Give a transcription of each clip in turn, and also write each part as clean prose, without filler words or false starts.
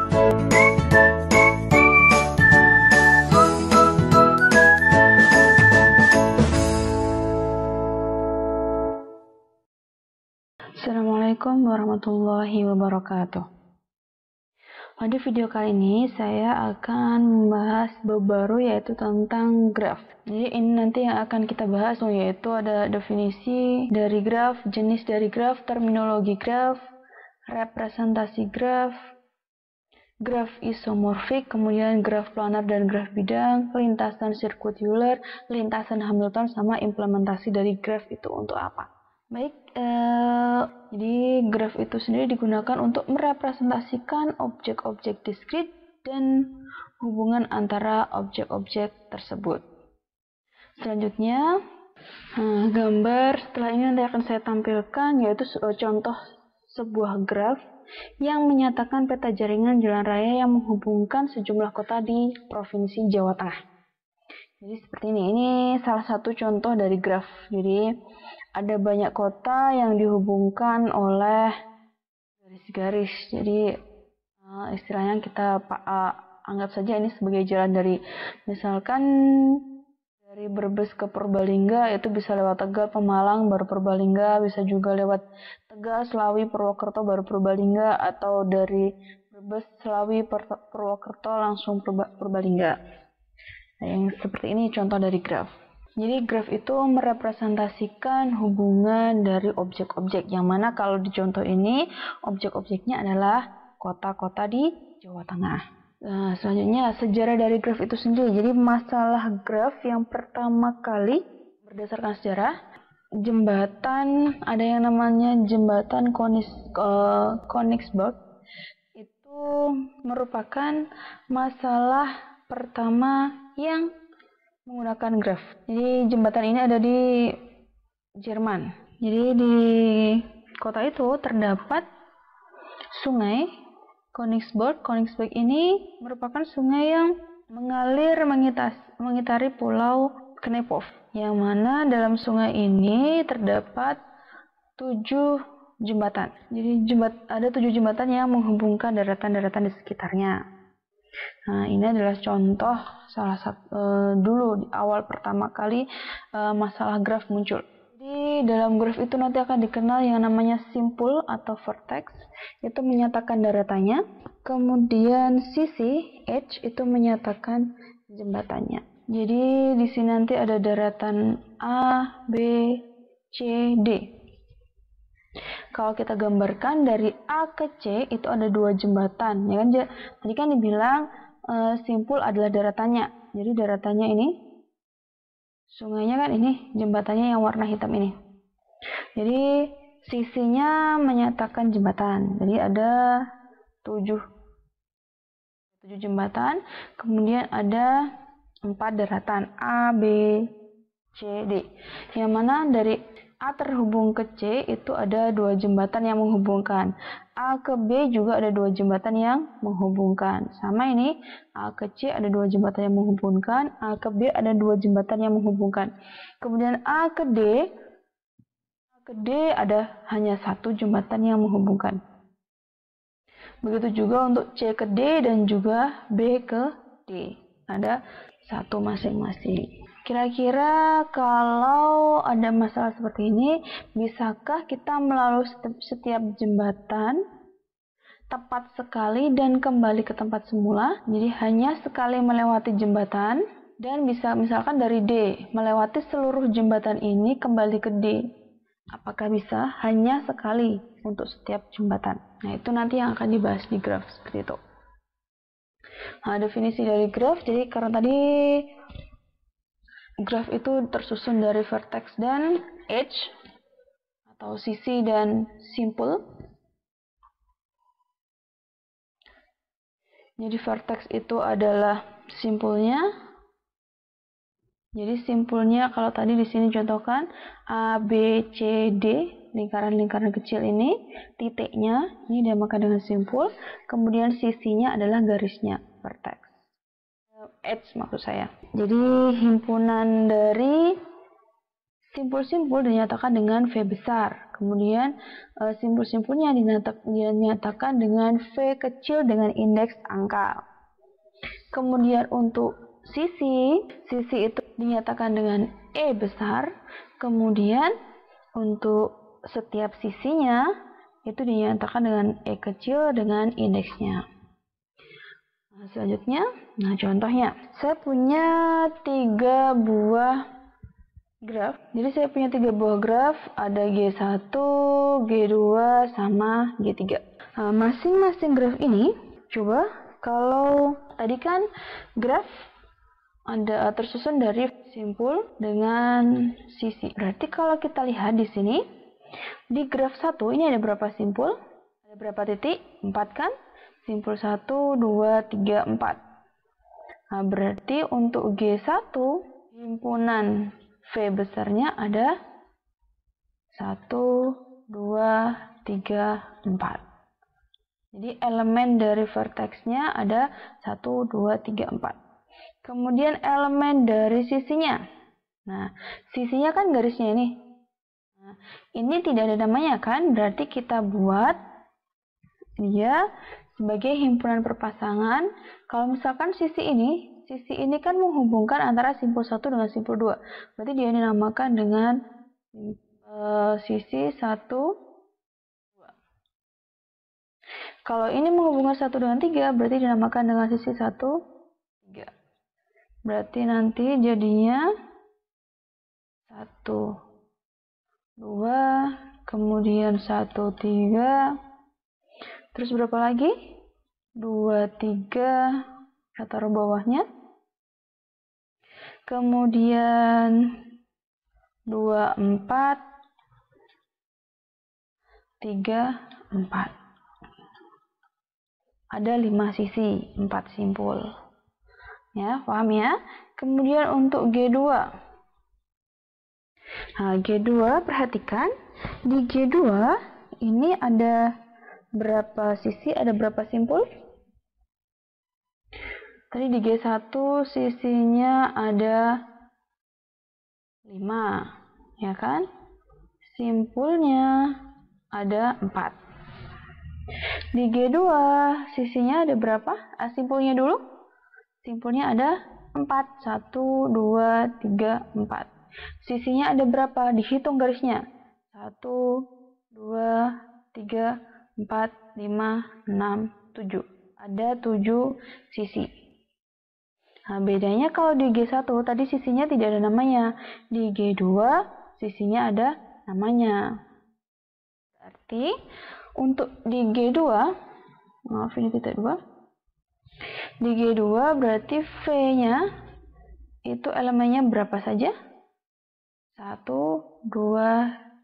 Assalamualaikum warahmatullahi wabarakatuh. Pada video kali ini saya akan membahas bab baru yaitu tentang graf. Jadi ini nanti yang akan kita bahas yaitu ada definisi dari graf, jenis dari graf, terminologi graf, representasi graf, graf isomorfik, kemudian graf planar dan graf bidang, lintasan sirkuit Euler, lintasan Hamilton, sama implementasi dari graf itu untuk apa. Baik, jadi graf itu sendiri digunakan untuk merepresentasikan objek-objek diskrit dan hubungan antara objek-objek tersebut. Selanjutnya, gambar setelah ini nanti akan saya tampilkan yaitu contoh sebuah graf yang menyatakan peta jaringan jalan raya yang menghubungkan sejumlah kota di Provinsi Jawa Tengah. Jadi seperti ini salah satu contoh dari graf. Jadi ada banyak kota yang dihubungkan oleh garis-garis. Jadi istilahnya kita anggap saja ini sebagai jalan dari misalkan dari Brebes ke Purbalingga, itu bisa lewat Tegal, Pemalang, baru Purbalingga, bisa juga lewat Tegal, Slawi, Purwokerto, baru Purbalingga, atau dari Brebes, Slawi, Purwokerto, langsung Purbalingga. Nah, yang seperti ini contoh dari graf. Jadi graf itu merepresentasikan hubungan dari objek-objek, yang mana kalau di contoh ini objek-objeknya adalah kota-kota di Jawa Tengah. Nah, selanjutnya sejarah dari graf itu sendiri. Jadi masalah graf yang pertama kali berdasarkan sejarah, jembatan, ada yang namanya jembatan Königsberg, itu merupakan masalah pertama yang menggunakan graf. Jadi jembatan ini ada di Jerman. Jadi di kota itu terdapat sungai Königsberg. Königsberg ini merupakan sungai yang mengalir mengitari pulau Kneiphof, yang mana dalam sungai ini terdapat 7 jembatan. Jadi ada 7 jembatan yang menghubungkan daratan-daratan di sekitarnya. Nah, ini adalah contoh salah satu dulu di awal pertama kali masalah graf muncul. Jadi dalam graf itu nanti akan dikenal yang namanya simpul atau vertex, itu menyatakan daratannya. Kemudian sisi edge itu menyatakan jembatannya. Jadi di sini nanti ada daratan A, B, C, D. Kalau kita gambarkan dari A ke C itu ada 2 jembatan, ya kan? Tadi kan dibilang simpul adalah daratannya. Jadi daratannya ini, sungainya kan ini, jembatannya yang warna hitam ini. Jadi sisinya menyatakan jembatan. Jadi ada 7 jembatan, kemudian ada 4 daratan A, B, C, D. Yang mana dari A terhubung ke C itu ada 2 jembatan yang menghubungkan. A ke B juga ada 2 jembatan yang menghubungkan. Sama ini, A ke C ada 2 jembatan yang menghubungkan, A ke B ada 2 jembatan yang menghubungkan. Kemudian A ke D ada hanya 1 jembatan yang menghubungkan. Begitu juga untuk C ke D dan juga B ke D. Ada 1 masing-masing. Kira-kira kalau ada masalah seperti ini, bisakah kita melalui setiap jembatan tepat sekali dan kembali ke tempat semula? Jadi hanya sekali melewati jembatan dan bisa misalkan dari D, melewati seluruh jembatan ini kembali ke D. Apakah bisa hanya sekali untuk setiap jembatan? Nah, itu nanti yang akan dibahas di graf seperti itu. Nah, definisi dari graf, jadi karena tadi graf itu tersusun dari vertex dan edge atau sisi dan simpul. Jadi vertex itu adalah simpulnya. Jadi simpulnya kalau tadi di sini contohkan A, B, C, D, lingkaran-lingkaran kecil ini, titiknya ini dinamakan dengan simpul. Kemudian sisinya adalah garisnya, vertex. Edge maksud saya. Jadi himpunan dari simpul-simpul dinyatakan dengan V besar. Kemudian simpul-simpulnya dinyatakan dengan V kecil dengan indeks angka. Kemudian untuk sisi itu dinyatakan dengan E besar. Kemudian untuk setiap sisinya itu dinyatakan dengan E kecil dengan indeksnya. Selanjutnya, contohnya, saya punya 3 buah graf. Jadi saya punya 3 buah graf, ada G1, G2, sama G3. Masing-masing graf ini, coba kalau tadi kan graf ada tersusun dari simpul dengan sisi. Berarti kalau kita lihat di sini, di graf 1 ini ada berapa simpul? Ada berapa titik? 4 kan? Simpul 1, 2, 3, 4. Nah, berarti untuk G1, himpunan V besarnya ada 1, 2, 3, 4. Jadi elemen dari verteksnya ada 1, 2, 3, 4. Kemudian elemen dari sisinya. Nah, sisinya kan garisnya ini. Nah, ini tidak ada namanya kan? Berarti kita buat dia sebagai himpunan perpasangan. Kalau misalkan sisi ini kan menghubungkan antara simpul 1 dengan simpul 2. Berarti dia dinamakan dengan sisi 1, 2. Kalau ini menghubungkan 1 dengan 3, berarti dinamakan dengan sisi 1, 3. Berarti nanti jadinya 1, 2, kemudian 1, 3. Terus berapa lagi? 2, 3, kita taruh bawahnya. Kemudian 2, 4, 3, 4. Ada 5 sisi, 4 simpul. Ya, paham ya? Kemudian untuk G2. Nah, G2, perhatikan. Di G2, ini ada berapa sisi, ada berapa simpul? Tadi di G1 sisinya ada 5, ya kan? Simpulnya ada 4. Di G2 sisinya ada berapa? Simpulnya dulu. Simpulnya ada 4. 1, 2, 3, 4. Sisinya ada berapa? Dihitung garisnya. 1, 2, 3, 4, 5, 6, 7. Ada 7 sisi. Nah, bedanya kalau di G1 tadi sisinya tidak ada namanya. Di G2 sisinya ada namanya. Berarti untuk di G2, maaf ini titik 2. Di G2 berarti V-nya itu elemennya berapa saja? 1, 2,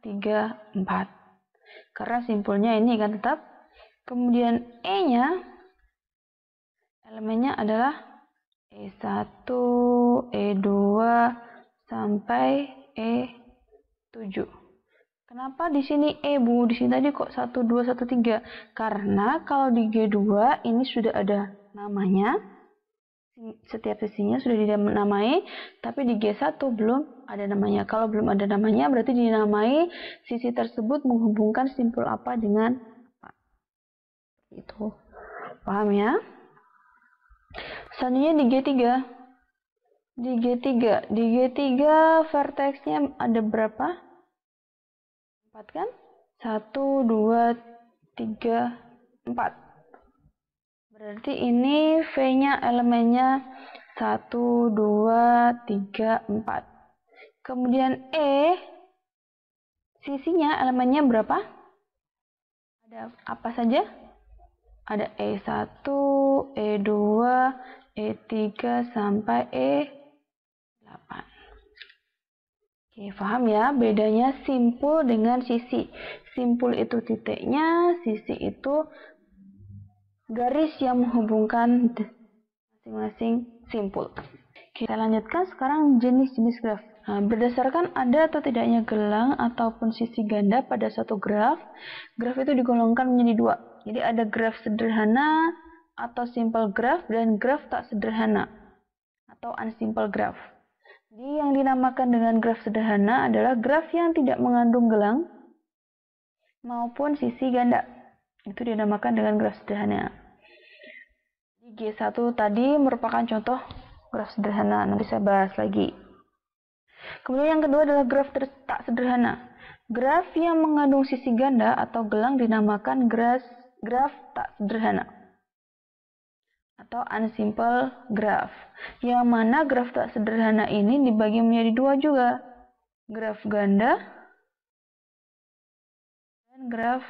3, 4. Karena simpulnya ini kan tetap. Kemudian E-nya, elemennya adalah E1, E2, sampai E7. Kenapa di sini E, Bu? Di sini tadi kok 1, 2, 1, 3? Karena kalau di G2 ini sudah ada namanya. Setiap sisinya sudah dinamai, tapi di G1 belum ada namanya. Kalau belum ada namanya, berarti dinamai sisi tersebut menghubungkan simpul apa dengan apa. Itu. Paham ya? Selanjutnya di G3. Di G3 verteksnya ada berapa? 4 kan? 1, 2, 3, 4. Berarti ini V-nya elemennya 1, 2, 3, 4. Kemudian E, sisinya elemennya berapa? Ada apa saja? Ada E1, E2, E3, sampai E8. Oke, paham ya? Bedanya simpul dengan sisi. Simpul itu titiknya, sisi itu garis yang menghubungkan masing-masing simpul. Kita lanjutkan sekarang jenis-jenis graf. Nah, berdasarkan ada atau tidaknya gelang ataupun sisi ganda pada suatu graf, graf itu digolongkan menjadi 2. Jadi ada graf sederhana atau simple graph dan graf tak sederhana atau unsimple graph. Jadi yang dinamakan dengan graf sederhana adalah graf yang tidak mengandung gelang maupun sisi ganda. Itu dinamakan dengan graf sederhana. G1 tadi merupakan contoh graf sederhana, nanti saya bahas lagi. Kemudian yang kedua adalah graf tak sederhana. Graf yang mengandung sisi ganda atau gelang dinamakan graf tak sederhana atau unsimple graph. Yang mana graf tak sederhana ini dibagi menjadi dua juga, graf ganda dan graf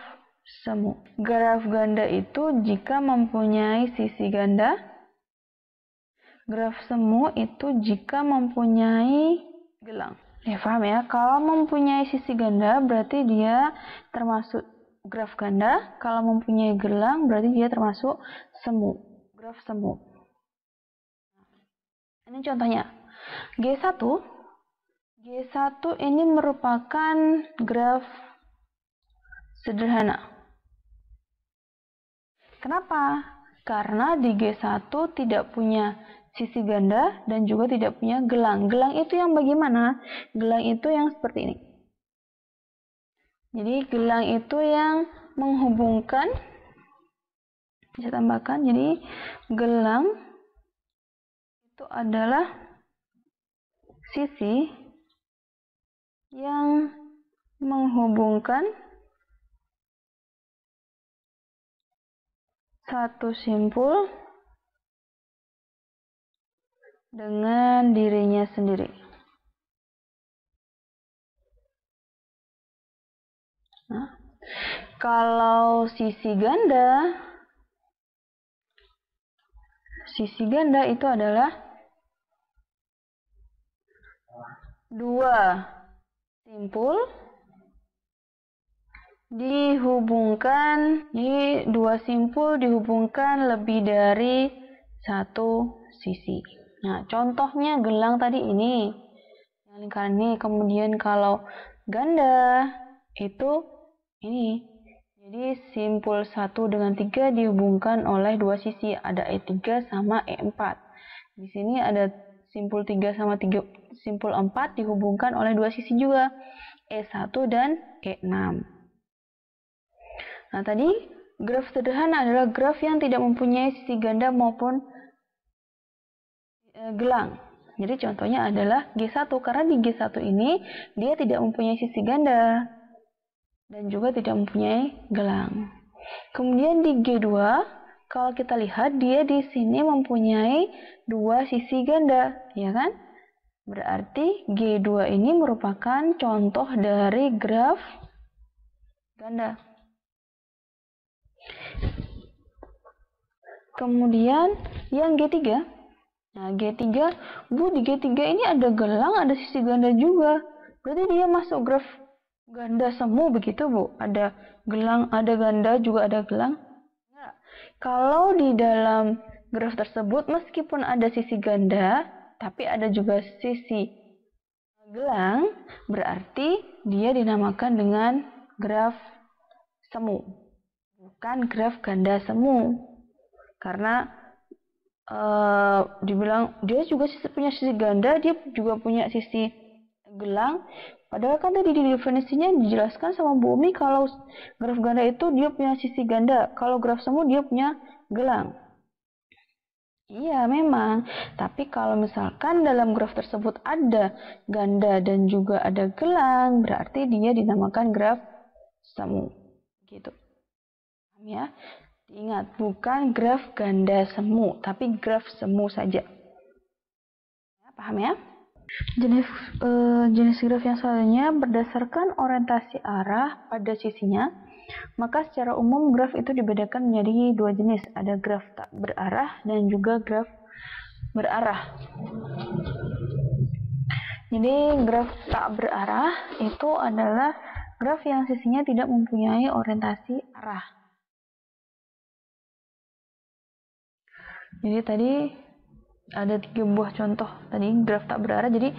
semu. Graf ganda itu jika mempunyai sisi ganda, graf semu itu jika mempunyai gelang. Ya, paham ya? Kalau mempunyai sisi ganda berarti dia termasuk graf ganda, kalau mempunyai gelang berarti dia termasuk semu, graf semu. Ini contohnya. G1 ini merupakan graf sederhana. Kenapa? Karena di G1 tidak punya sisi ganda dan juga tidak punya gelang. Gelang itu yang bagaimana? Gelang itu yang seperti ini. Jadi gelang itu yang menghubungkan, saya tambahkan, jadi gelang itu adalah sisi yang menghubungkan satu simpul dengan dirinya sendiri. Nah, kalau sisi ganda itu adalah dua simpul dihubungkan, jadi dua simpul dihubungkan lebih dari satu sisi. Nah, contohnya gelang tadi ini, yang lingkaran ini. Kemudian kalau ganda itu ini, jadi simpul 1 dengan 3 dihubungkan oleh dua sisi, ada E3 sama E4. Di sini ada simpul 3 sama 3, simpul 4 dihubungkan oleh dua sisi juga, E1 dan E6. Nah, tadi graf sederhana adalah graf yang tidak mempunyai sisi ganda maupun gelang. Jadi contohnya adalah G1, karena di G1 ini dia tidak mempunyai sisi ganda dan juga tidak mempunyai gelang. Kemudian di G2, kalau kita lihat dia di sini mempunyai dua sisi ganda, ya kan? Berarti G2 ini merupakan contoh dari graf ganda. Kemudian yang G3, nah G3, di G3 ini ada gelang, ada sisi ganda juga. Berarti dia masuk graf ganda semu begitu, Bu? Ada gelang, ada ganda, juga ada gelang. Nah, kalau di dalam graf tersebut meskipun ada sisi ganda, tapi ada juga sisi gelang, berarti dia dinamakan dengan graf semu, bukan graf ganda semu. Karena dibilang dia juga punya sisi ganda, dia juga punya sisi gelang. Padahal kan tadi di definisinya dijelaskan sama Bu Umi kalau graf ganda itu dia punya sisi ganda, kalau graf semu dia punya gelang. Iya memang, tapi kalau misalkan dalam graf tersebut ada ganda dan juga ada gelang, berarti dia dinamakan graf semu. Gitu. Paham ya? Ingat, bukan graf ganda semu, tapi graf semu saja. Ya, paham ya? Jenis graf yang selanjutnya berdasarkan orientasi arah pada sisinya, maka secara umum graf itu dibedakan menjadi dua jenis. Ada graf tak berarah dan juga graf berarah. Jadi graf tak berarah itu adalah graf yang sisinya tidak mempunyai orientasi arah. Jadi tadi ada 3 buah contoh tadi graf tak berarah, jadi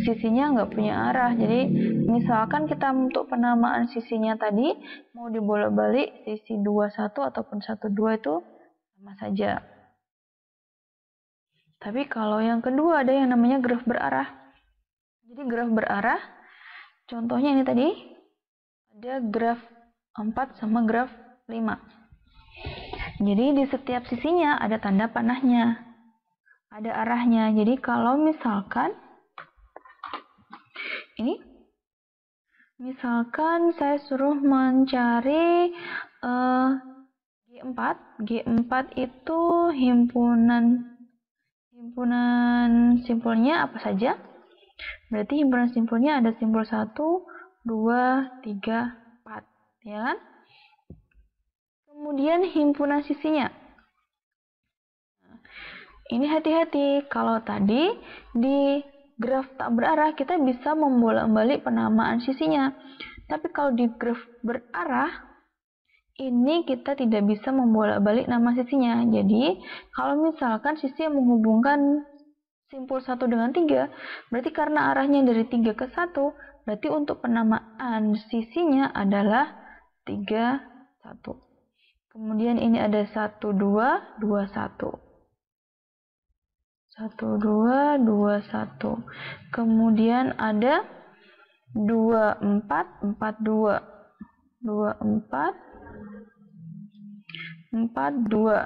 sisinya nggak punya arah. Jadi misalkan kita untuk penamaan sisinya tadi mau dibolak-balik sisi 21 ataupun 12 itu sama saja. Tapi kalau yang kedua ada yang namanya graf berarah. Jadi graf berarah, contohnya ini tadi, ada graf 4 sama graf 5. Jadi di setiap sisinya ada tanda panahnya, ada arahnya. Jadi kalau misalkan ini, misalkan saya suruh mencari G4. G4 itu himpunan simpulnya apa saja? Berarti himpunan simpulnya ada simpul 1, 2, 3, 4, ya kan? Kemudian himpunan sisinya. Ini hati-hati, kalau tadi di graf tak berarah kita bisa membolak-balik penamaan sisinya. Tapi kalau di graf berarah, ini kita tidak bisa membolak-balik nama sisinya. Jadi, kalau misalkan sisi yang menghubungkan simpul 1 dengan 3, berarti karena arahnya dari 3 ke 1, berarti untuk penamaan sisinya adalah 3, 1. Kemudian ini ada 1, 2, 2, 1. 1, 2, 2, 1. Kemudian ada 2, 4, 4, 2. 2, 4, 4, 2.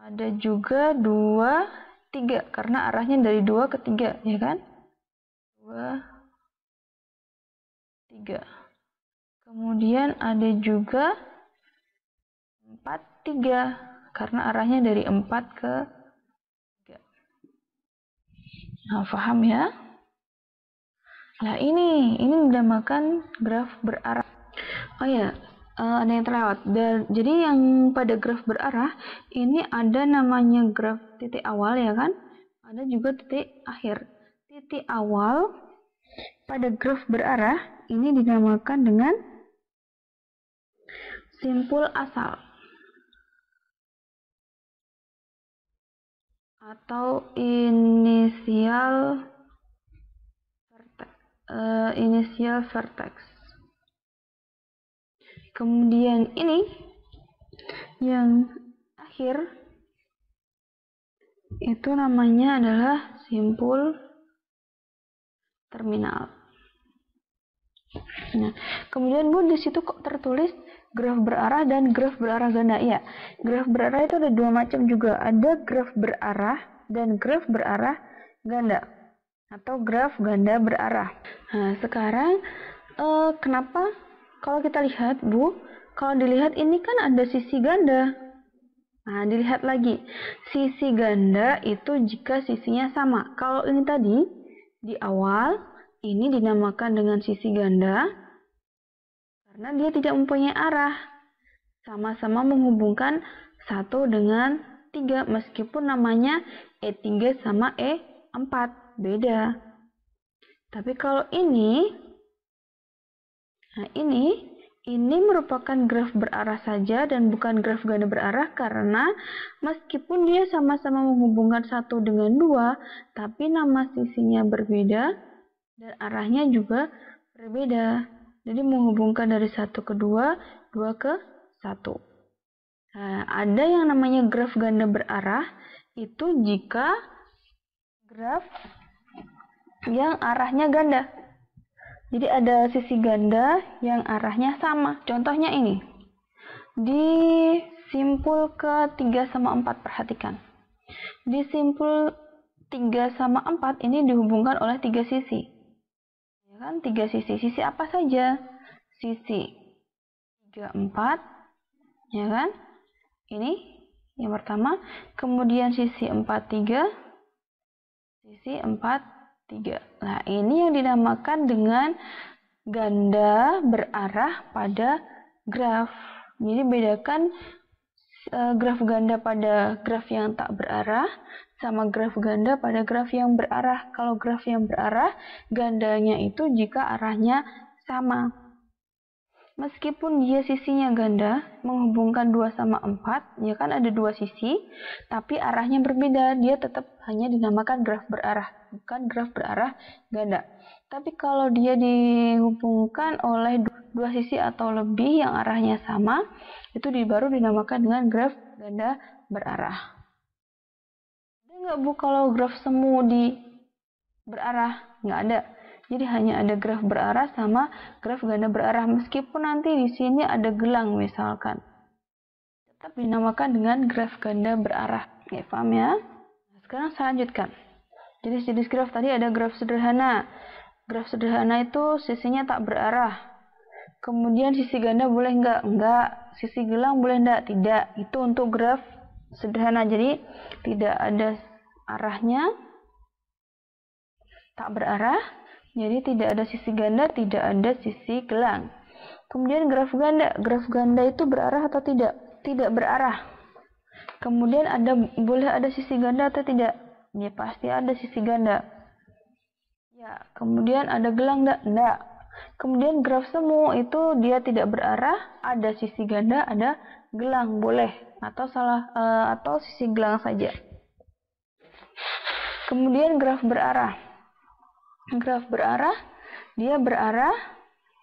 Ada juga 2, 3, karena arahnya dari 2 ke 3, ya kan? 2, 3. Kemudian ada juga 4, 3, karena arahnya dari 4 ke 3. Nah, paham ya? Nah, ini dinamakan graf berarah. Oh ya, ada yang terlewat. Jadi yang pada graf berarah ini ada namanya graf titik awal, ya kan? Ada juga titik akhir. Titik awal pada graf berarah ini dinamakan dengan simpul asal atau inisial vertex. Kemudian ini yang akhir itu namanya adalah simpul terminal. Nah, kemudian Bu, di situ kok tertulis graf berarah dan graf berarah ganda? Ya, graf berarah itu ada dua macam juga. Ada graf berarah dan graf berarah ganda atau graf ganda berarah. Nah, sekarang kenapa kalau kita lihat, Bu, kalau dilihat ini kan ada sisi ganda. Nah, dilihat lagi. Sisi ganda itu jika sisinya sama. Kalau ini tadi, di awal, ini dinamakan dengan sisi ganda karena dia tidak mempunyai arah. Sama-sama menghubungkan 1 dengan 3, meskipun namanya E3 sama E4. Beda. Tapi kalau ini, nah ini merupakan graf berarah saja dan bukan graf ganda berarah karena meskipun dia sama-sama menghubungkan 1 dengan 2, tapi nama sisinya berbeda dan arahnya juga berbeda. Jadi menghubungkan dari 1 ke 2, 2 ke 1. Nah, ada yang namanya graf ganda berarah itu jika graf yang arahnya ganda. Jadi ada sisi ganda yang arahnya sama. Contohnya ini. Di simpul ke 3 sama 4, perhatikan. Di simpul 3 sama 4 ini dihubungkan oleh 3 sisi. Ya kan? 3 sisi. Sisi apa saja? Sisi 3, 4. Ya kan? Ini yang pertama. Kemudian sisi 4, 3. Sisi 4, 3. Nah, ini yang dinamakan dengan ganda berarah pada graf. Jadi bedakan graf ganda pada graf yang tak berarah sama graf ganda pada graf yang berarah. Kalau graf yang berarah, gandanya itu jika arahnya sama. Meskipun dia sisinya ganda, menghubungkan 2 sama 4, ya kan ada 2 sisi, tapi arahnya berbeda, dia tetap hanya dinamakan graf berarah, bukan graf berarah ganda. Tapi kalau dia dihubungkan oleh 2 sisi atau lebih yang arahnya sama, itu baru dinamakan dengan graf ganda berarah. Ada nggak Bu kalau graf semu di berarah? nggak ada. Jadi hanya ada graf berarah sama graf ganda berarah, meskipun nanti di sini ada gelang misalkan, tetap dinamakan dengan graf ganda berarah. Oke, paham ya? Sekarang saya lanjutkan. Jadi jenis graf tadi ada graf sederhana. Graf sederhana itu sisinya tak berarah. Kemudian sisi ganda boleh enggak? Enggak. Sisi gelang boleh enggak? Tidak. Itu untuk graf sederhana. Jadi tidak ada arahnya, tak berarah. Jadi tidak ada sisi ganda, tidak ada sisi gelang. Kemudian graf ganda. Graf ganda itu berarah atau tidak? Tidak berarah. Kemudian boleh ada sisi ganda atau tidak? Ya pasti ada sisi ganda. Ya, kemudian ada gelang enggak? Enggak. Kemudian graf semu itu dia tidak berarah, ada sisi ganda, ada gelang, boleh. Atau sisi gelang saja. Kemudian graf berarah. Graf berarah, dia berarah,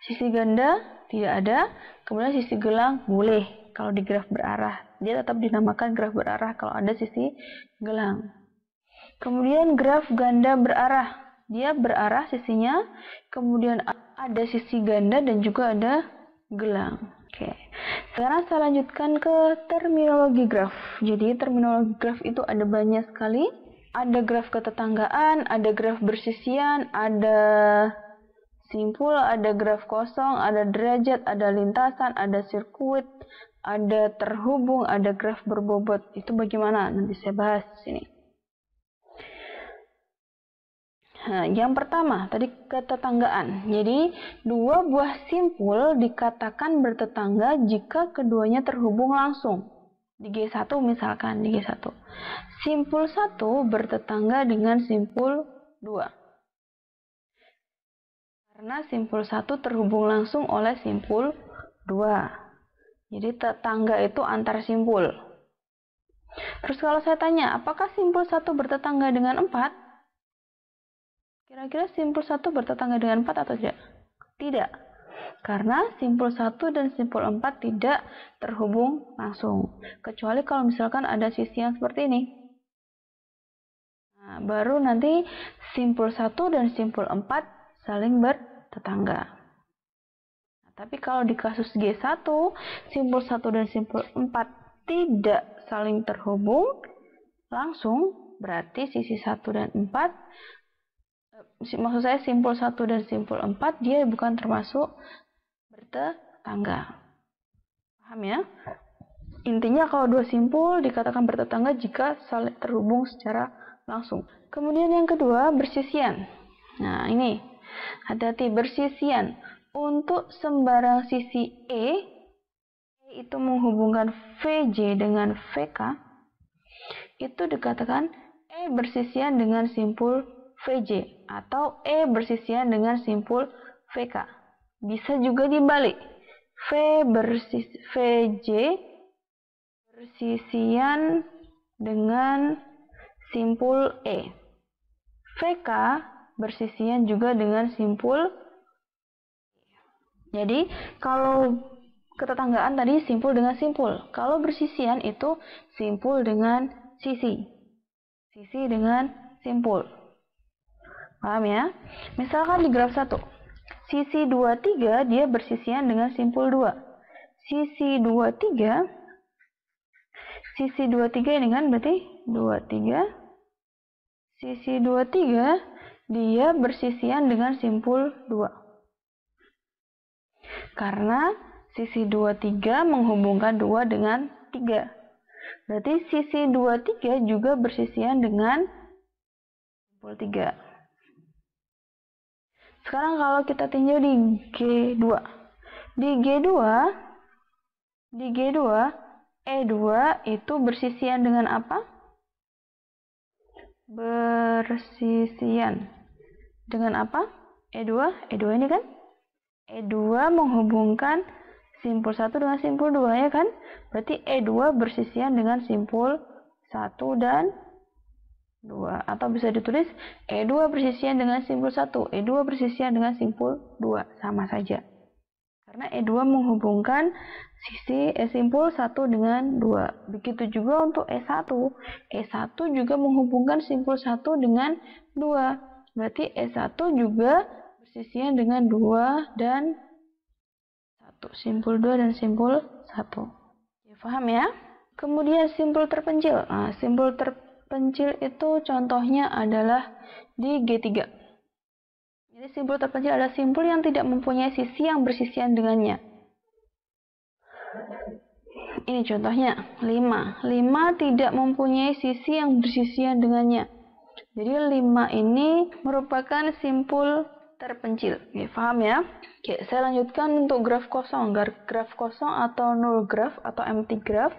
sisi ganda tidak ada, kemudian sisi gelang boleh. Kalau di graf berarah, dia tetap dinamakan graf berarah kalau ada sisi gelang. Kemudian graf ganda berarah, dia berarah sisinya, kemudian ada sisi ganda dan juga ada gelang. Oke. Sekarang saya lanjutkan ke terminologi graf. Jadi terminologi graf itu ada banyak sekali. Ada graf ketetanggaan, ada graf bersisian, ada simpul, ada graf kosong, ada derajat, ada lintasan, ada sirkuit, ada terhubung, ada graf berbobot. Itu bagaimana? Nanti saya bahas di sini. Nah, yang pertama, tadi ketetanggaan. Jadi, dua buah simpul dikatakan bertetangga jika keduanya terhubung langsung. Di G1 misalkan, di G1. Simpul 1 bertetangga dengan simpul 2. Karena simpul 1 terhubung langsung oleh simpul 2. Jadi tetangga itu antar simpul. Terus kalau saya tanya, apakah simpul 1 bertetangga dengan 4? Kira-kira simpul 1 bertetangga dengan 4 atau tidak? Tidak. Karena simpul 1 dan simpul 4 tidak terhubung langsung. Kecuali kalau misalkan ada sisi yang seperti ini. Nah, baru nanti simpul 1 dan simpul 4 saling bertetangga. Nah, tapi kalau di kasus G1, simpul 1 dan simpul 4 tidak saling terhubung langsung, berarti sisi 1 dan 4, maksud saya simpul 1 dan simpul 4, dia bukan termasuk bertetangga. Paham ya? Intinya kalau dua simpul dikatakan bertetangga jika saling terhubung secara langsung. Kemudian yang kedua, bersisian. Nah, ini. Hati-hati, bersisian. Untuk sembarang sisi E itu menghubungkan VJ dengan VK, itu dikatakan E bersisian dengan simpul VJ atau E bersisian dengan simpul VK. Bisa juga dibalik. VJ bersisian dengan simpul E. VK bersisian juga dengan simpul E. Jadi, kalau ketetanggaan tadi simpul dengan simpul. Kalau bersisian itu simpul dengan sisi. Sisi dengan simpul. Paham ya? Misalkan di graf 1. Sisi 23 dia bersisian dengan simpul 2. Sisi 23 ini kan berarti 23. Sisi 23 dia bersisian dengan simpul 2. Karena sisi 23 menghubungkan 2 dengan 3. Berarti sisi 23 juga bersisian dengan simpul 3. Sekarang kalau kita tinjau di G2. Di G2 E2 itu bersisian dengan apa? Bersisian dengan apa? E2 ini kan? E2 menghubungkan simpul 1 dengan simpul 2 ya kan? Berarti E2 bersisian dengan simpul 1 dan 2. Atau bisa ditulis E2 bersisian dengan simpul 1, E2 bersisian dengan simpul 2. Sama saja. Karena E2 menghubungkan simpul 1 dengan 2. Begitu juga untuk E1. E1 juga menghubungkan simpul 1 dengan 2. Berarti E1 juga bersisian dengan 2 dan 1. Simpul 2 dan simpul 1. Ya, paham ya? Kemudian simpul terpencil. Nah, simpul terpencil itu contohnya adalah di G3. Jadi simpul terpencil adalah simpul yang tidak mempunyai sisi yang bersisian dengannya. Ini contohnya 5. 5 tidak mempunyai sisi yang bersisian dengannya. Jadi 5 ini merupakan simpul terpencil. Oke, paham ya? Oke, saya lanjutkan untuk graf kosong. Graf kosong atau null graph atau empty graph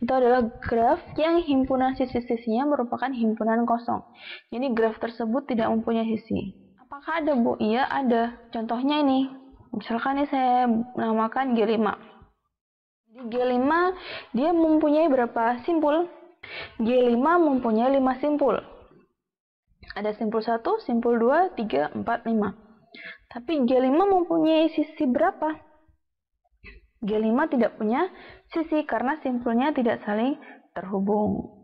itu adalah graf yang himpunan sisi-sisinya merupakan himpunan kosong. Jadi graf tersebut tidak mempunyai sisi. Apakah ada, Bu? Iya, ada. Contohnya ini. Misalkan ini saya namakan G5. Di G5 dia mempunyai berapa simpul? G5 mempunyai 5 simpul. Ada simpul 1, simpul 2, 3, 4, 5. Tapi G5 mempunyai sisi berapa? G5 tidak punya sisi karena simpulnya tidak saling terhubung.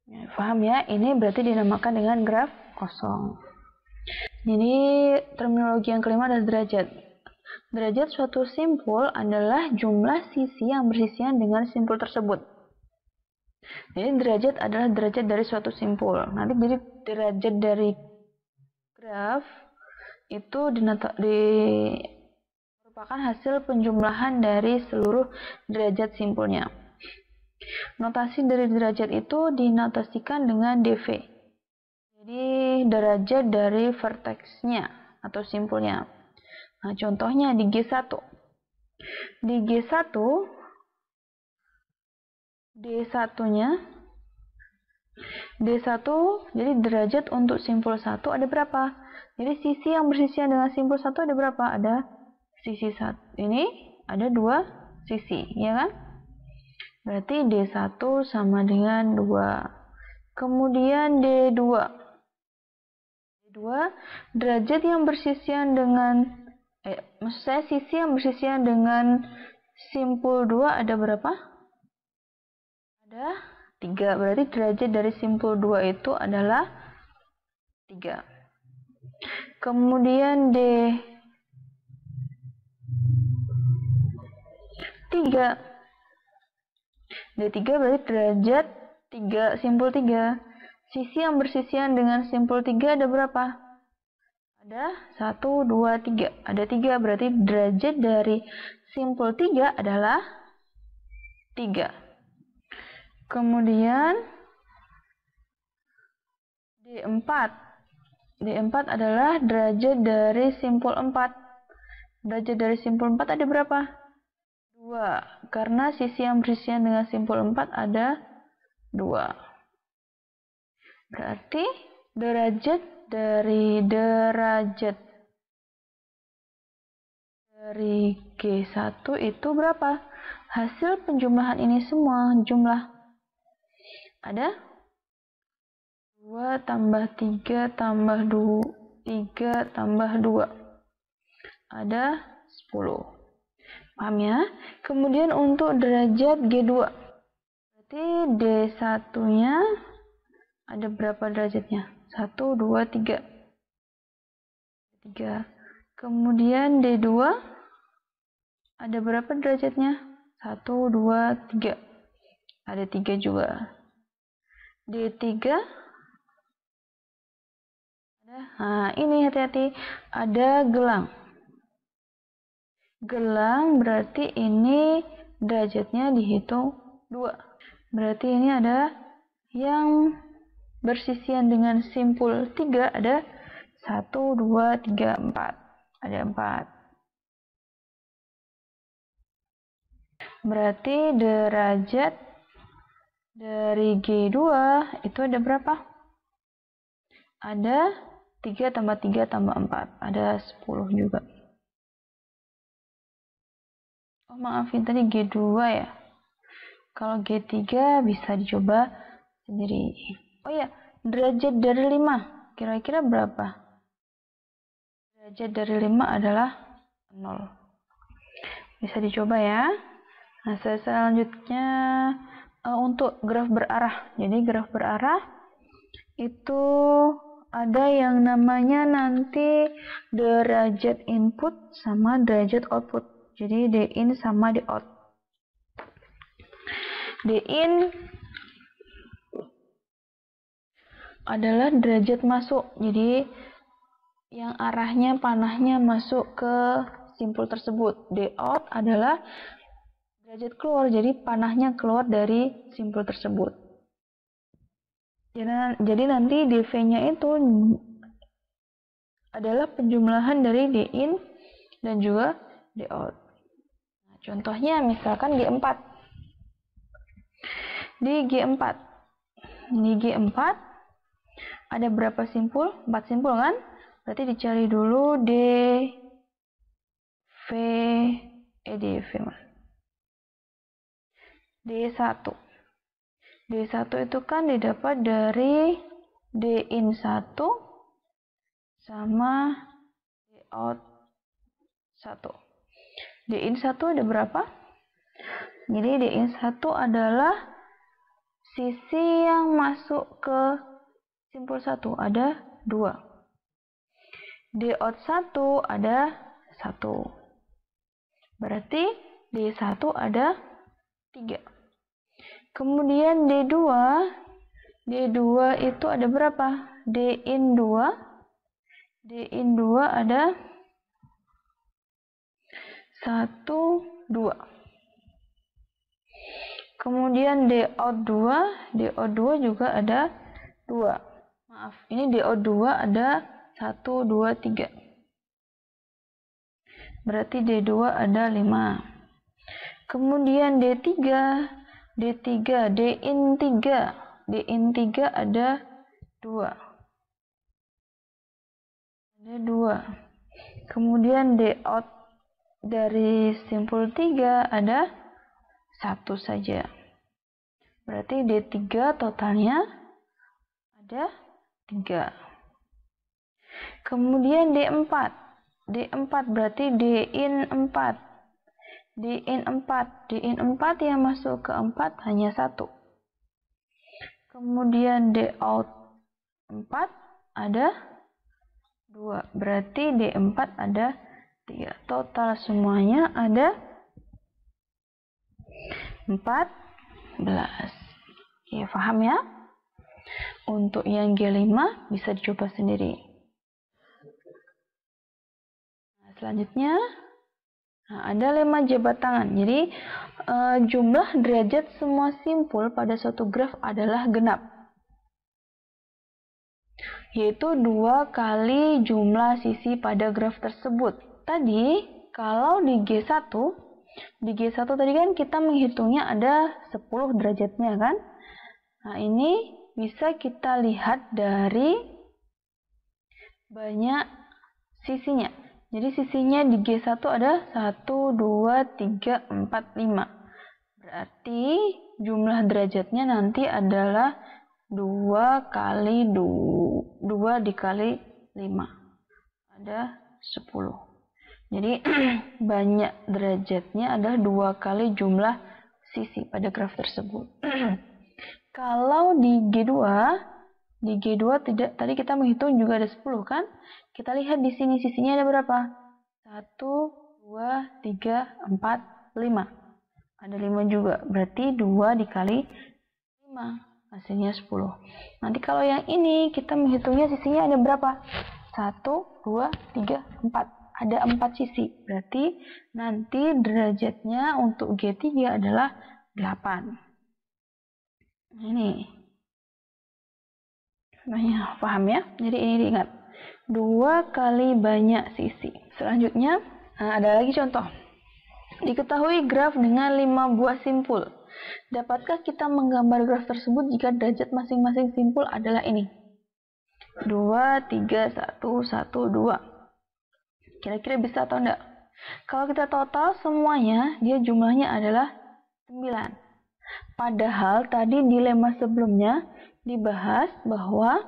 Ya, paham ya? Ini berarti dinamakan dengan graf kosong. Jadi terminologi yang kelima adalah derajat. Derajat suatu simpul adalah jumlah sisi yang bersisian dengan simpul tersebut. Jadi derajat adalah derajat dari suatu simpul. Nanti jadi derajat dari graf itu merupakan hasil penjumlahan dari seluruh derajat simpulnya. Notasi dari derajat itu dinotasikan dengan dV. Jadi derajat dari verteksnya atau simpulnya. Nah, contohnya di G1. Di G1, D1-nya, D1, jadi derajat untuk simpul 1 ada berapa? Jadi sisi yang bersisian dengan simpul 1 ada berapa? Ada sisi 1. Ini ada 2 sisi, ya kan? Berarti D1 sama dengan 2. Kemudian D2. D2, derajat yang bersisian dengan maksud saya sisi yang bersisian dengan simpul 2 ada berapa? Ada 3. Berarti derajat dari simpul 2 itu adalah 3. Kemudian D3. D3 berarti derajat 3 simpul 3. Sisi yang bersisian dengan simpul 3 ada berapa? Ada 1, 2, 3. Ada 3, berarti derajat dari simpul 3 adalah 3. Kemudian D4. D4 adalah derajat dari simpul 4. Derajat dari simpul 4 ada berapa? 2. Karena sisi yang bersisian dengan simpul 4 ada 2. Berarti derajat dari G1 itu berapa? Hasil penjumlahan ini semua jumlah. Ada 2 tambah 3 tambah 3 tambah 2. Ada 10. Paham ya? Kemudian untuk derajat G2. Berarti D1-nya ada berapa derajatnya? 1, 2, 3. 3. Kemudian D2 ada berapa derajatnya? 1, 2, 3. Ada 3 juga. D3 ada. Nah, ini hati-hati. Ada gelang. Gelang berarti ini derajatnya dihitung 2. Berarti ini ada yang bersisian dengan simpul 3 ada 1, 2, 3, 4. Ada 4. Berarti derajat dari G2 itu ada berapa? Ada 3 tambah 3 tambah 4. Ada 10 juga. Oh, maafin tadi G2 ya. Kalau G3 bisa dicoba sendiri. Oh ya, derajat dari 5 kira-kira berapa? Derajat dari 5 adalah 0. Bisa dicoba ya. Nah, selanjutnya untuk graf berarah. Jadi graf berarah itu ada yang namanya nanti derajat input sama derajat output. Jadi din sama dout. Din adalah derajat masuk. Jadi yang arahnya panahnya masuk ke simpul tersebut. Dout adalah derajat keluar. Jadi panahnya keluar dari simpul tersebut. Jadi nanti dV-nya itu adalah penjumlahan dari din dan juga dout. Nah, contohnya misalkan G4. Di G4 ada berapa simpul? 4 simpul kan? Berarti dicari dulu D1. D1 itu kan didapat dari din1 sama dout1. din1 ada berapa? Jadi din1 adalah sisi yang masuk ke simpul 1, ada 2. Dout1 ada 1. Berarti D1 ada 3. Kemudian D2 itu ada berapa? din2 ada 1, 2. Kemudian dout2 juga ada 2. Maaf, ini dout2 ada 1, 2, 3. Berarti D2 ada 5. Kemudian din3 ada 2. Ada 2. Kemudian dout dari simpul 3 ada 1 saja. Berarti D3 totalnya ada 3. Kemudian D4 berarti din4 yang masuk ke 4 hanya 1. Kemudian dout4 ada 2. Berarti D4 ada 3. Total semuanya ada 14. Ya, paham ya? Untuk yang G5 bisa dicoba sendiri. Nah, selanjutnya ada lemma jabat tangan. Jadi jumlah derajat semua simpul pada suatu graf adalah genap, yaitu 2 kali jumlah sisi pada graf tersebut. Tadi kalau di G1 tadi kan kita menghitungnya ada 10 derajatnya kan. Nah, ini bisa kita lihat dari banyak sisinya. Jadi sisinya di G1 ada 1, 2, 3, 4, 5. Berarti jumlah derajatnya nanti adalah 2 dikali 5. Ada 10. Jadi banyak derajatnya adalah 2 kali jumlah sisi pada graf tersebut. Kalau di G2 tidak, tadi kita menghitung juga ada 10 kan? Kita lihat di sini sisinya ada berapa? 1, 2, 3, 4, 5. Ada 5 juga. Berarti 2 dikali 5. Hasilnya 10. Nanti kalau yang ini kita menghitungnya sisinya ada berapa? 1, 2, 3, 4. Ada 4 sisi. Berarti nanti derajatnya untuk G3 adalah 8. Ini. Nah, paham ya? Jadi ini diingat. 2 kali banyak sisi. Selanjutnya, ada lagi contoh. Diketahui graf dengan 5 buah simpul. Dapatkah kita menggambar graf tersebut jika derajat masing-masing simpul adalah ini? 2, 3, 1, 1, 2. Kira-kira bisa atau enggak? Kalau kita total semuanya, dia jumlahnya adalah 9. Padahal tadi di lemma sebelumnya dibahas bahwa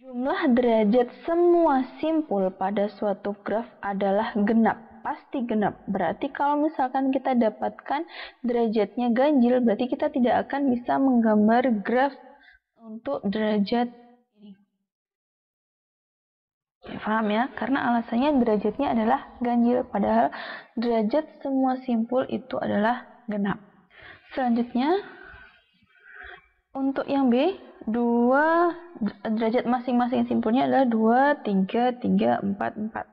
jumlah derajat semua simpul pada suatu graf adalah genap. Pasti genap. Berarti kalau misalkan kita dapatkan derajatnya ganjil, berarti kita tidak akan bisa menggambar graf untuk derajat ini. Ya, paham ya? Karena alasannya derajatnya adalah ganjil, padahal derajat semua simpul itu adalah genap. Selanjutnya, untuk yang B, derajat masing-masing simpulnya adalah 2, 3, 3, 4, 4.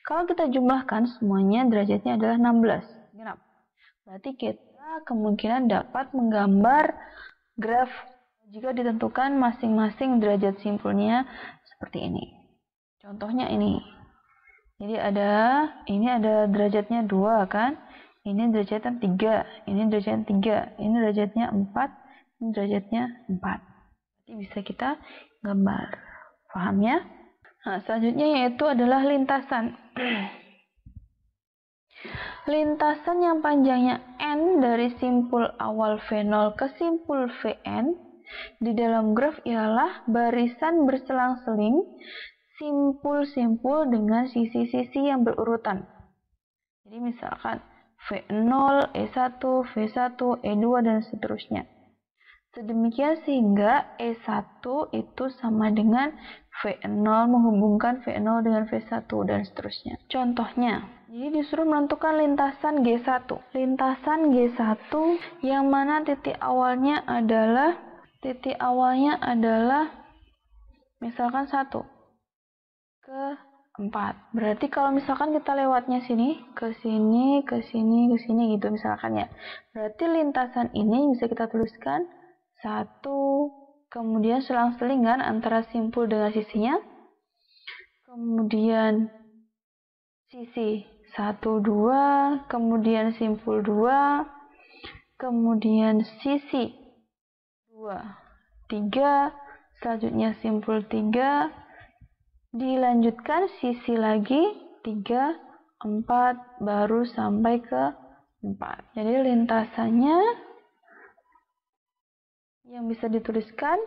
Kalau kita jumlahkan semuanya derajatnya adalah 16, genap. Berarti kita kemungkinan dapat menggambar graf jika ditentukan masing-masing derajat simpulnya seperti ini. Contohnya ini. Jadi ini ada derajatnya 2 kan? Ini derajatnya 3, ini derajatnya 3, ini derajatnya 4, ini derajatnya 4. Berarti bisa kita gambar. Paham ya? Nah, selanjutnya yaitu adalah lintasan. Lintasan yang panjangnya N dari simpul awal V0 ke simpul Vn di dalam graf ialah barisan berselang-seling simpul-simpul dengan sisi-sisi yang berurutan. Jadi misalkan V0, E1, V1, E2, dan seterusnya. Sedemikian sehingga E1 itu sama dengan V0 menghubungkan V0 dengan V1 dan seterusnya. Contohnya, jadi disuruh menentukan lintasan G1. Lintasan G1 yang mana titik awalnya adalah misalkan 1 ke 4. Berarti kalau misalkan kita lewatnya sini, ke sini, ke sini, ke sini gitu misalkan ya. Berarti lintasan ini bisa kita tuliskan 1, kemudian selang-seling kan antara simpul dengan sisinya. Kemudian sisi 1, 2, kemudian simpul 2, kemudian sisi 2, 3, selanjutnya simpul 3, dilanjutkan sisi lagi 3, 4, baru sampai ke 4. Jadi lintasannya yang bisa dituliskan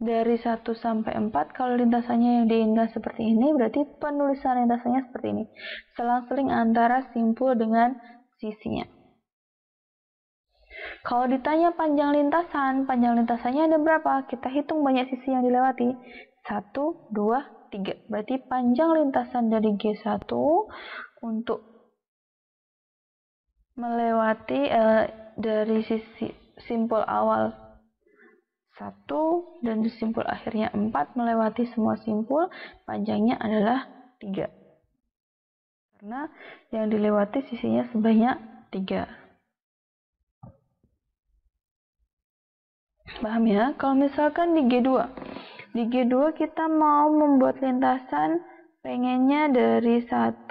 dari 1 sampai 4, kalau lintasannya yang diingat seperti ini, berarti penulisan lintasannya seperti ini. Selang-seling antara simpul dengan sisinya. Kalau ditanya panjang lintasannya ada berapa? Kita hitung banyak sisi yang dilewati. 1, 2, 3. Berarti panjang lintasan dari G1 untuk melewati dari sisi simpul awal 1 dan di simpul akhirnya 4 melewati semua simpul, panjangnya adalah 3. Karena yang dilewati sisinya sebanyak 3. Paham ya? Kalau misalkan di G2 kita mau membuat lintasan pengennya dari 1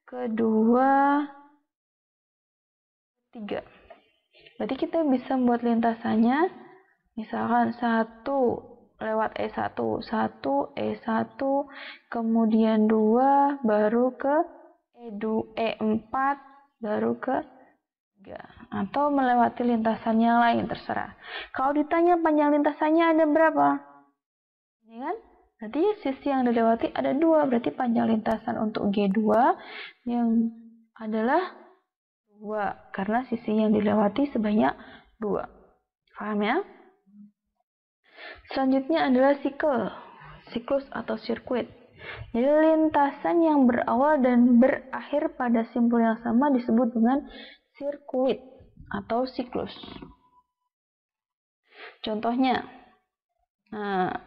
ke 2 3. Berarti kita bisa membuat lintasannya misalkan 1 lewat E1, 1, E1, kemudian 2, baru ke E4, baru ke 3. Atau melewati lintasan yang lain, terserah. Kalau ditanya panjang lintasannya ada berapa? Ini kan? Berarti sisi yang dilewati ada 2, berarti panjang lintasan untuk G2 yang adalah 2, karena sisi yang dilewati sebanyak 2. Paham ya? Selanjutnya adalah siklus atau sirkuit. Jadi lintasan yang berawal dan berakhir pada simpul yang sama disebut dengan sirkuit atau siklus. Contohnya,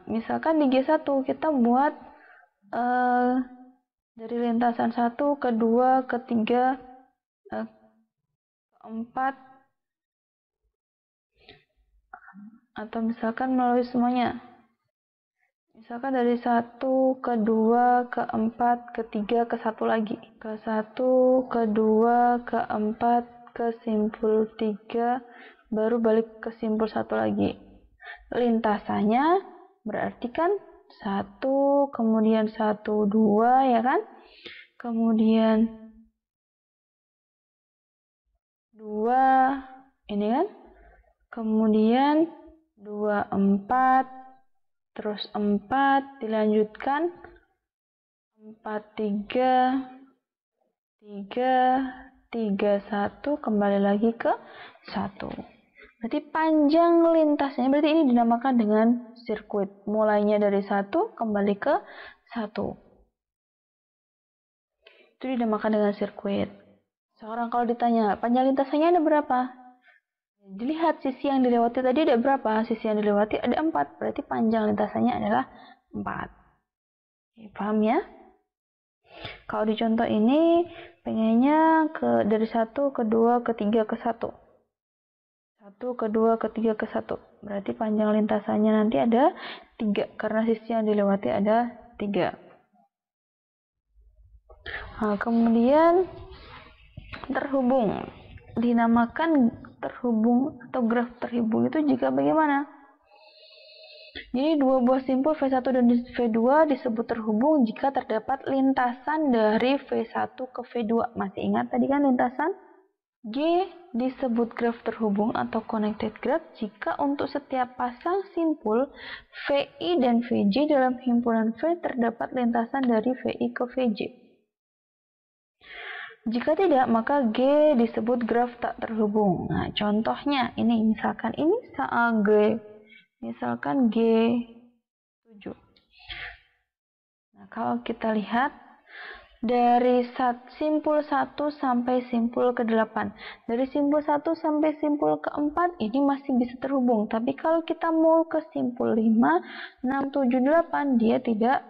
misalkan di G1 kita buat dari lintasan 1 ke 2 ke 3 ke 4, atau misalkan melalui semuanya. Misalkan dari 1 ke 2 ke 4 ke 3 ke 1 lagi. Ke 1 ke 2 ke 4 ke simpul 3 baru balik ke simpul 1 lagi. Lintasannya berarti kan 1 kemudian 1 2 ya kan? Kemudian 2 ini kan? Kemudian 2 4 terus 4 dilanjutkan 4 3 3 3 1 kembali lagi ke 1. Berarti panjang lintasnya, berarti ini dinamakan dengan sirkuit. Mulainya dari 1 kembali ke 1. Itu dinamakan dengan sirkuit. Sekarang kalau ditanya, panjang lintasannya ada berapa? Dilihat sisi yang dilewati tadi ada berapa? Sisi yang dilewati ada 4. Berarti panjang lintasannya adalah 4. Oke, paham ya? Kalau di contoh ini, pengennya dari 1 ke 2 ke 3 ke 1. 1 ke 2 ke 3 ke 1. Berarti panjang lintasannya nanti ada 3. Karena sisi yang dilewati ada 3. Nah, kemudian terhubung. Dinamakan terhubung atau graf terhubung itu jika bagaimana? Jadi dua buah simpul V1 dan V2 disebut terhubung jika terdapat lintasan dari V1 ke V2. Masih ingat tadi kan lintasan? G disebut graf terhubung atau connected graph jika untuk setiap pasang simpul VI dan VJ dalam himpunan V terdapat lintasan dari VI ke VJ. Jika tidak, maka G disebut graf tak terhubung. Nah, contohnya ini misalkan ini G. Misalkan G7. Nah, kalau kita lihat dari simpul 1 sampai simpul ke-8. Dari simpul 1 sampai simpul ke-4 ini masih bisa terhubung. Tapi kalau kita mau ke simpul 5, 6, 7, 8 dia tidak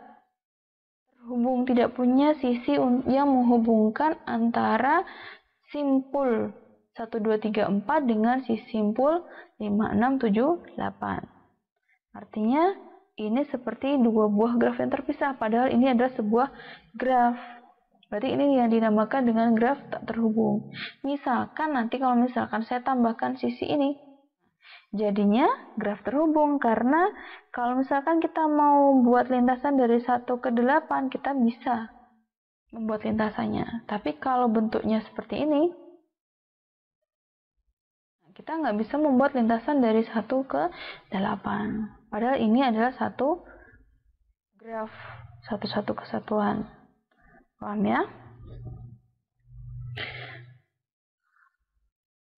terhubung, tidak punya sisi yang menghubungkan antara simpul 1, 2, 3, 4 dengan si simpul 5, 6, 7, 8. Artinya ini seperti dua buah graf yang terpisah, padahal ini adalah sebuah graf. Berarti ini yang dinamakan dengan graf tak terhubung. Misalkan nanti kalau misalkan saya tambahkan sisi ini, jadinya graf terhubung, karena kalau misalkan kita mau buat lintasan dari 1 ke 8, kita bisa membuat lintasannya. Tapi kalau bentuknya seperti ini, kita nggak bisa membuat lintasan dari 1 ke 8. Padahal ini adalah satu graf, satu kesatuan. Paham ya?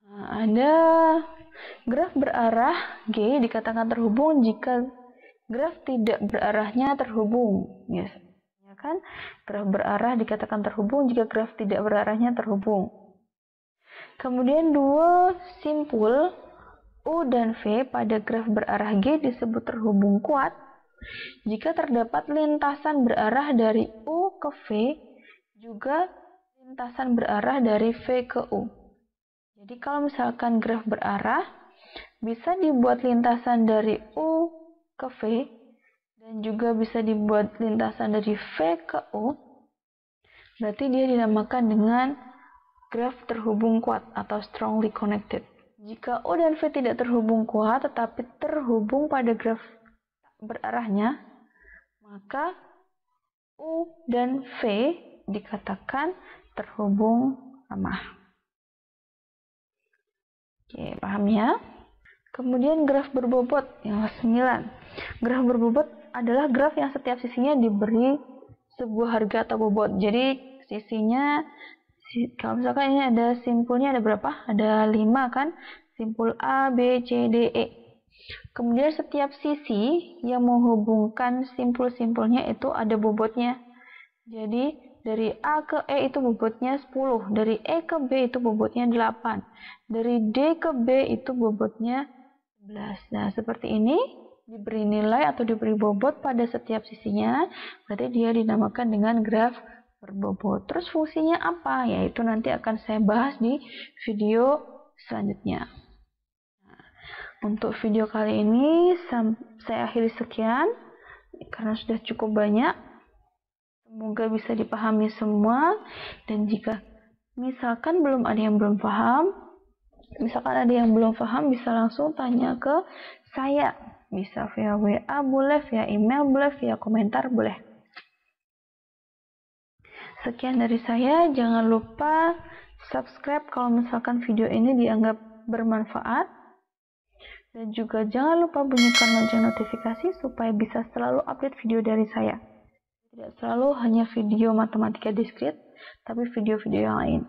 Nah, ada graf berarah G dikatakan terhubung jika graf tidak berarahnya terhubung. Yes. Ya kan? Graf berarah dikatakan terhubung jika graf tidak berarahnya terhubung. Kemudian dua simpul U dan V pada graf berarah G disebut terhubung kuat jika terdapat lintasan berarah dari U ke V juga lintasan berarah dari V ke U. Jadi kalau misalkan graf berarah, bisa dibuat lintasan dari U ke V, dan juga bisa dibuat lintasan dari V ke U. Berarti dia dinamakan dengan graf terhubung kuat atau strongly connected. Jika U dan V tidak terhubung kuat, tetapi terhubung pada graf berarahnya, maka U dan V dikatakan terhubung lemah. Oke, paham ya? Kemudian graf berbobot yang 9. Graf berbobot adalah graf yang setiap sisinya diberi sebuah harga atau bobot. Jadi sisinya, kalau misalkan ini ada simpulnya ada berapa? Ada 5 kan? Simpul A, B, C, D, E. Kemudian setiap sisi yang menghubungkan simpul-simpulnya itu ada bobotnya. Jadi dari A ke E itu bobotnya 10, dari E ke B itu bobotnya 8, dari D ke B itu bobotnya 11. Nah, seperti ini diberi nilai atau diberi bobot pada setiap sisinya, berarti dia dinamakan dengan graf berbobot. Terus fungsinya apa? Yaitu nanti akan saya bahas di video selanjutnya. Nah, untuk video kali ini saya akhiri sekian karena sudah cukup banyak. Semoga bisa dipahami semua, dan jika misalkan belum ada yang belum paham, bisa langsung tanya ke saya. Bisa via WA boleh, via email boleh, via komentar boleh. Sekian dari saya, jangan lupa subscribe kalau misalkan video ini dianggap bermanfaat. Dan juga jangan lupa bunyikan lonceng notifikasi supaya bisa selalu update video dari saya. Tidak selalu hanya video matematika diskrit, tapi video-video yang lain.